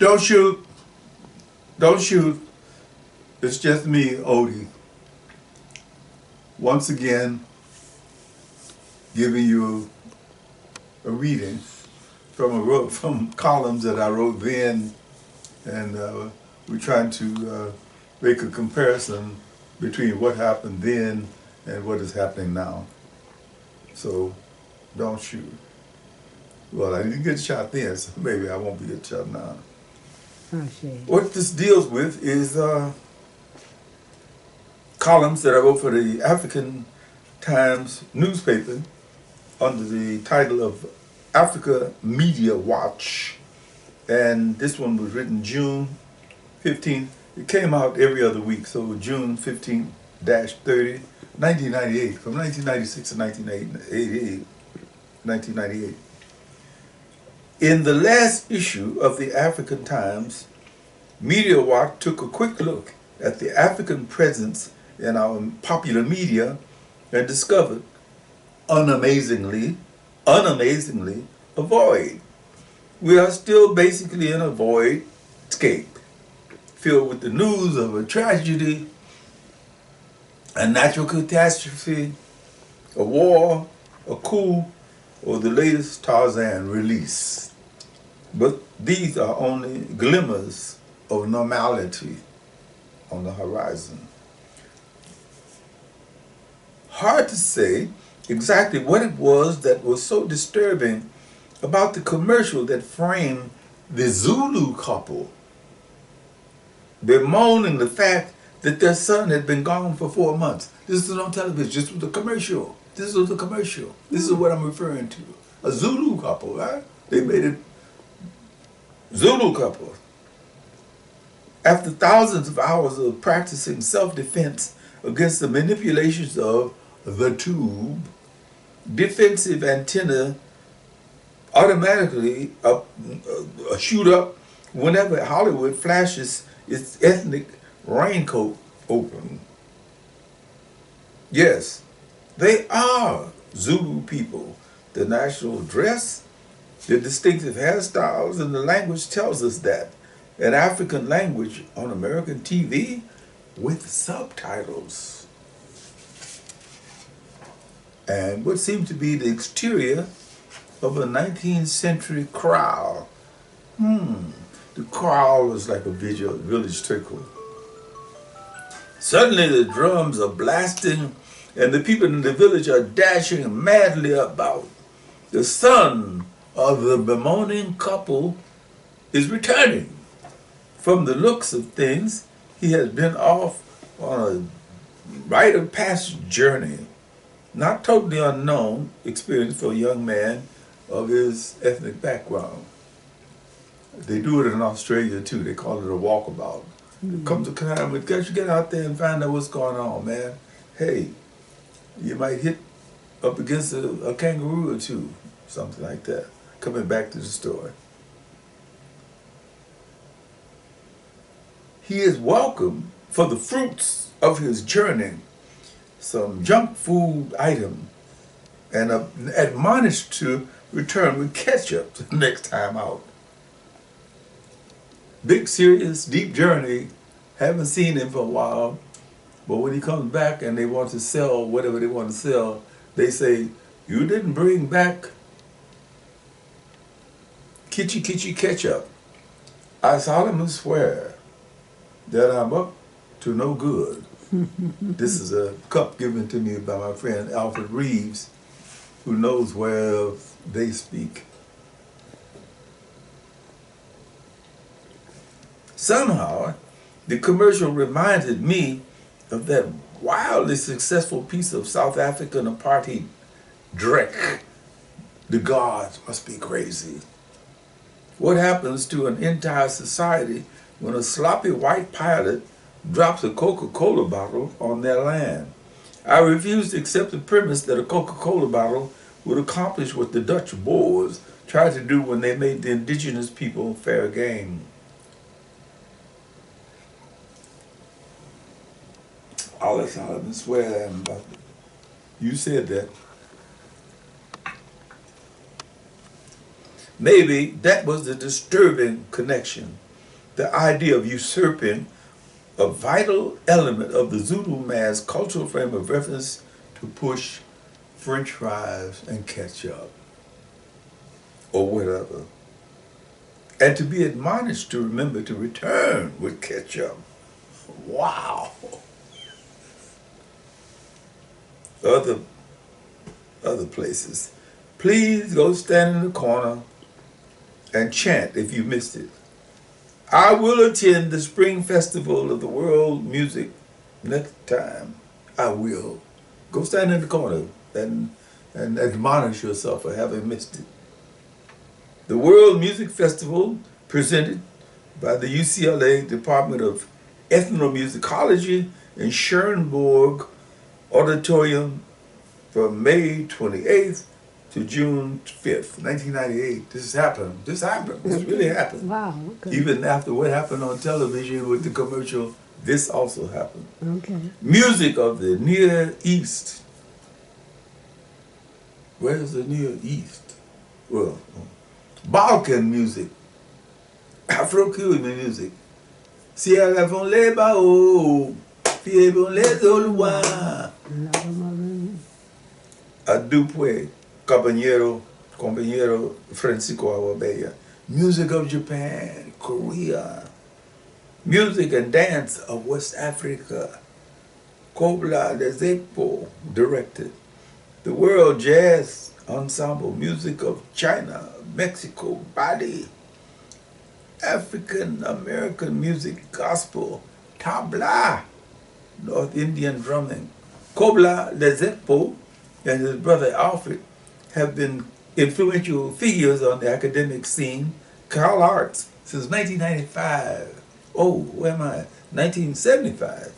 Don't shoot. Don't shoot. It's just me, Odie. Once again, giving you a reading from columns that I wrote then, and we're trying to make a comparison between what happened then and what is happening now. So, don't shoot. Well, I didn't get shot then, so maybe I won't be get shot now. Oh, shit. What this deals with is columns that I wrote for the African Times newspaper under the title of Africa Media Watch. And this one was written June 15th. It came out every other week, so June 15th-30, 1998, from 1996 to 1998. In the last issue of the African Times, Media Watch took a quick look at the African presence in our popular media and discovered, unamazingly, a void. We are still basically in a void scape, filled with the news of a tragedy, a natural catastrophe, a war, a coup, or the latest Tarzan release. But these are only glimmers of normality on the horizon. Hard to say exactly what it was that was so disturbing about the commercial that framed the Zulu couple bemoaning the fact that their son had been gone for 4 months. This is on television, just with the commercial. This was the commercial. This is what I'm referring to. A Zulu couple, right? They made it Zulu couple. After thousands of hours of practicing self-defense against the manipulations of the tube, defensive antenna automatically shoot up whenever Hollywood flashes its ethnic raincoat open. Yes, they are Zulu people. The national dress, the distinctive hairstyles, and the language tells us that. An African language on American TV with subtitles. And what seemed to be the exterior of a 19th century kraal. The kraal is like a village circle. Suddenly the drums are blasting and the people in the village are dashing madly about. The son of the bemoaning couple is returning. From the looks of things, he has been off on a rite of passage journey, not totally unknown experience for a young man of his ethnic background. They do it in Australia too. They call it a walkabout. It comes a time when you get out there and find out what's going on, man. Hey, you might hit up against a kangaroo or two, something like that. Coming back to the story. He is welcome for the fruits of his journey, some junk food item, and admonished to return with ketchup the next time out. Big, serious, deep journey. Haven't seen him for a while, but when he comes back and they want to sell whatever they want to sell, they say, "You didn't bring back Kitchi Ketch-up. I solemnly swear that I'm up to no good." This is a cup given to me by my friend Alfred Reeves, who knows where they speak. Somehow, the commercial reminded me of that wildly successful piece of South African apartheid, Dreck. The gods must be crazy. What happens to an entire society when a sloppy white pilot drops a Coca-Cola bottle on their land? I refuse to accept the premise that a Coca-Cola bottle would accomplish what the Dutch Boers tried to do when they made the indigenous people fair game. I'll swear about it. You said that. Maybe that was the disturbing connection. the idea of usurping a vital element of the Zulu man's cultural frame of reference to push French fries and ketchup or whatever, and to be admonished to remember to return with ketchup. Wow. Other places. Please go stand in the corner and chant if you missed it. I will attend the Spring Festival of the World Music next time. I will. Go stand in the corner and admonish yourself for having missed it. The World Music Festival, presented by the UCLA Department of Ethnomusicology in Schoenberg Auditorium from May 28th to June 5th, 1998. This happened. This happened. This really happened. Wow. Okay. Even after what happened on television with the commercial, this also happened. Okay. Music of the Near East. Where's the Near East? Well, Balkan music. Afro-Cuban music. Sierra von Lebao, Fiebon les Oluwa. Adupwe, Compañero Francisco Awabella. Music of Japan, Korea. Music and dance of West Africa. Kobla Lezekpo directed. The World Jazz Ensemble, music of China, Mexico, Bali. African American music, gospel, tabla, North Indian drumming. Kobla Lezekpo and his brother Alfred have been influential figures on the academic scene, Carl Arts, since 1995. Oh, where am I? 1975.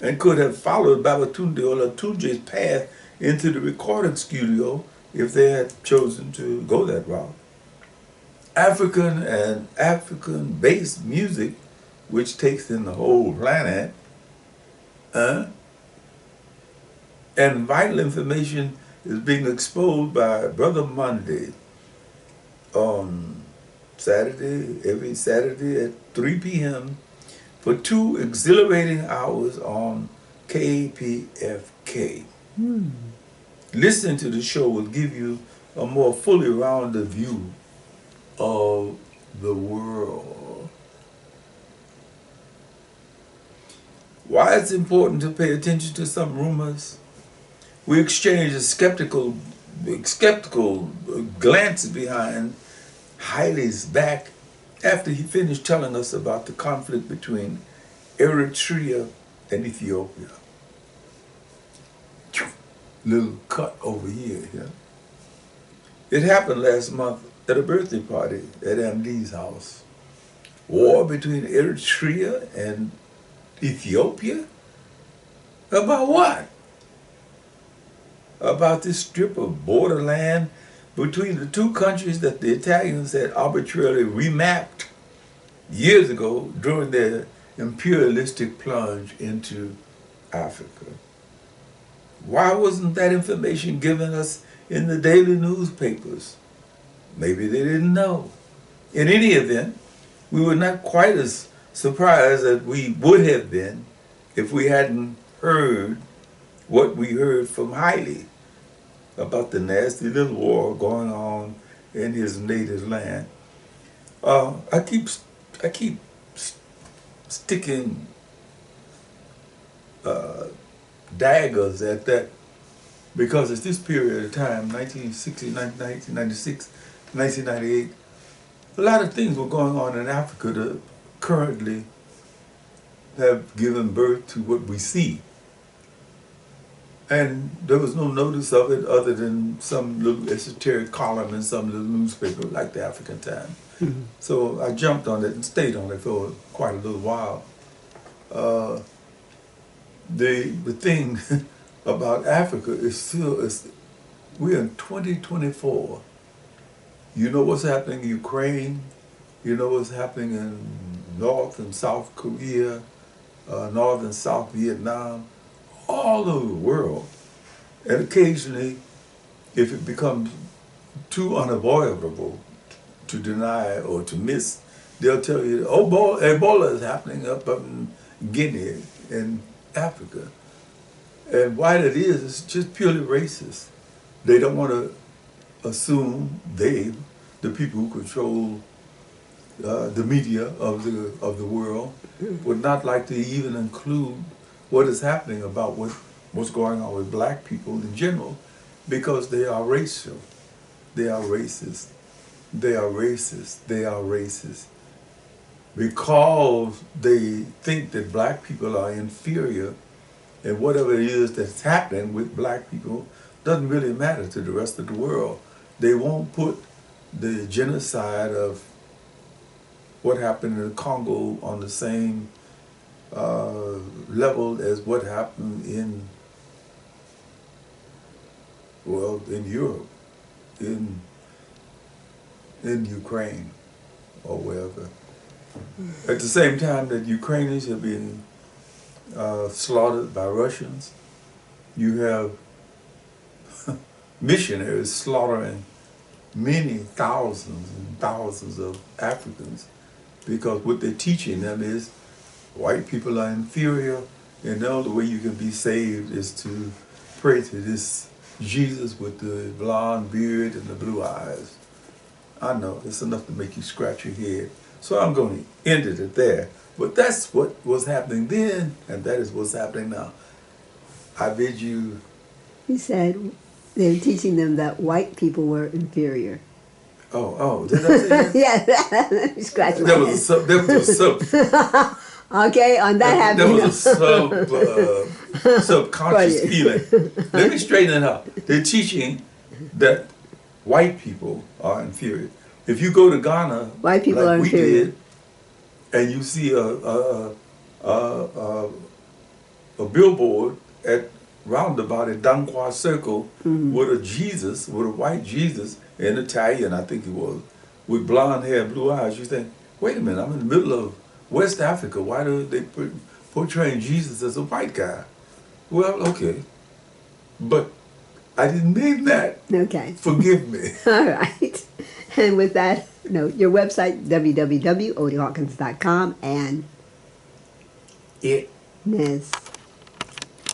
And could have followed Babatunde Olatunji's path into the recording studio if they had chosen to go that route. African and African-based music, which takes in the whole planet, and vital information is being exposed by Brother Monday on Saturday, every Saturday at 3 p.m. for 2 exhilarating hours on KPFK. Listening to the show will give you a more fully rounded view of the world. Why it's important to pay attention to some rumors? We exchange a skeptical glance behind Haile's back after he finished telling us about the conflict between Eritrea and Ethiopia. Little cut over here, yeah. It happened last month at a birthday party at MD's house. War between Eritrea and Ethiopia? About what? About this strip of borderland between the two countries that the Italians had arbitrarily remapped years ago during their imperialistic plunge into Africa. Why wasn't that information given us in the daily newspapers? Maybe they didn't know. In any event, we were not quite as surprised as we would have been if we hadn't heard what we heard from Haile about the nasty little war going on in his native land. I keep sticking daggers at that because it's this period of time, 1960, 1996, 1998, a lot of things were going on in Africa that currently have given birth to what we see. And there was no notice of it other than some little esoteric column in some little newspaper like the African Time. Mm-hmm. So I jumped on it and stayed on it for quite a little while. The thing about Africa is still, we're in 2024. You know what's happening in Ukraine, you know what's happening in North and South Korea, North and South Vietnam, all over the world. And occasionally, if it becomes too unavoidable to deny or to miss, they'll tell you, oh, Ebola is happening up in Guinea in Africa. And why that is, it's just purely racist. They don't want to assume the people who control the media of the world, would not like to even include what is happening about what's going on with black people in general, because they are racial, they are racist, they are racist, they are racist, because they think that black people are inferior, and whatever it is that's happening with black people doesn't really matter to the rest of the world. They won't put the genocide of what happened in the Congo on the same level as what happened in Europe, in Ukraine or wherever. At the same time that Ukrainians have been slaughtered by Russians, you have missionaries slaughtering many thousands and thousands of Africans, because what they're teaching them is white people are inferior, and the only way you can be saved is to pray to this Jesus with the blonde beard and the blue eyes. I know, it's enough to make you scratch your head. So I'm going to end it there. But that's what was happening then, and that is what's happening now. I bid you... He said they were teaching them that white people were inferior. Oh, did I say that? Yeah, scratch my That head. was a sub... Okay, on that happy That was a subconscious feeling. Let me straighten it out. They're teaching that white people are inferior. If you go to Ghana, white people like are we inferior. did, and you see a billboard at roundabout at Dankwa Circle with a Jesus, with a white Jesus, in Italian, I think it was, with blonde hair, blue eyes, you think, wait a minute, I'm in the middle of West Africa. Why do they portraying Jesus as a white guy? Well, okay, but I didn't mean that. Okay. Forgive me. All right. And with that note, your website, www.odiehawkins.com, and It. Ness.